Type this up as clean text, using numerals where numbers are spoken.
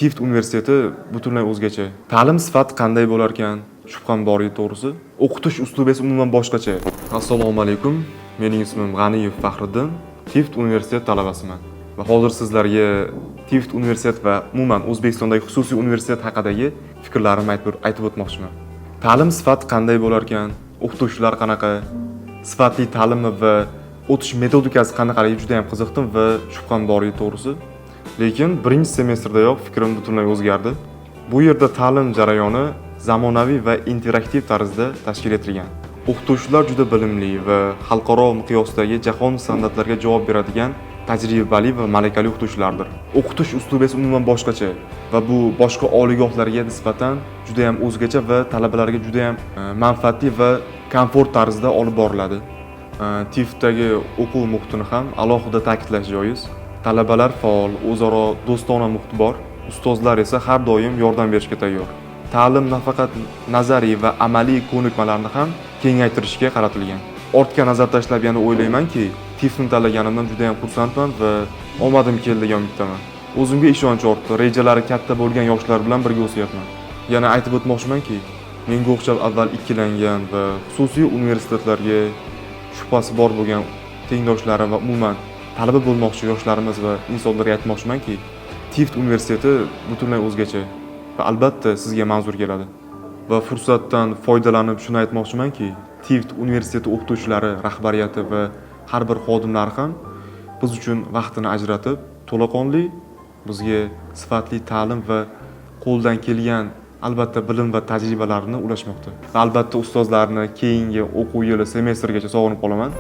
TIFT universiteti butunlay o'zgacha. Ta'lim sifati qanday bo'lar ekan? Shubham bor edi to'g'risi. O'qitish uslubi esa umuman boshqacha. Assalomu alaykum. Mening ismim G'aniyev Faxriddin. TIFT universitet talabasiman. Va hozir sizlarga TIFT universitet va umuman O'zbekistondagi xususiy universitet haqidagi fikrlarimni aytib o'tmoqchiman. Ta'lim sifati qanday bo'lar ekan? O'qituvchilar qanaqa? Sifatli ta'limmi va o'tish metodikasi qanaqaligi juda ham qiziqdim va shubham bor edi to'g'risi. Lekin birinchi semestrdayoq fikrim butunlay o'zgardi. Bu yerda ta'lim jarayoni zamonaviy va interaktiv tarzda tashkil etilgan. O'qituvchilar juda bilimli va xalqaro miqyosdagi jahon standartlariga javob beradigan tajribali va malakali o'qituvchilardir. O'qitish uslubi esa umuman boshqacha va bu boshqa oliygohlarga nisbatan juda ham o'zgacha va talabalarga juda ham manfaatli va komfort tarzda olib boriladi. TIFTdagi o'quv muhitini ham alohida ta'kidlash joiz. Talabalar faol, o'zaro do'stona muhit bor, ustozlar esa har doim yordam berishga tayyor. Ta'lim nafaqat nazariy va amaliy ko'nikmalarni ham kengaytirishga qaratilgan. Ortga nazar tashlab yana o'ylaymanki, TIFTni tanlaganimdan juda ham xursandman va omadim keldi degan umiddaman. O'zimga ishonch ortdi, rejalari katta bo'lgan yoshlar bilan birga o'syapman. Yana aytib o'tmoqchimanki, menga o'xshab avval ikkilangan va xususiy universitetlarga shubhasi bor bo'lgan tengdoshlarim va umuman talaba bo'lmoqchi yoshlarimiz va insonlarga aytmoqchimanki, TIFT universiteti butunlay o'zgacha va albatta sizga manzur keladi. Va fursatdan foydalanib shuni aytmoqchimanki, TIFT universiteti o'qituvchilari, rahbariyati va har bir xodimlari ham biz uchun vaqtini ajratib, to'laqonli bizga sifatli ta'lim va qo'ldan kelgan albatta bilim va tajribalarni ulashmoqda. Va albatta ustozlarni keyingi o'quv yili semestrgacha sog'inib qolaman.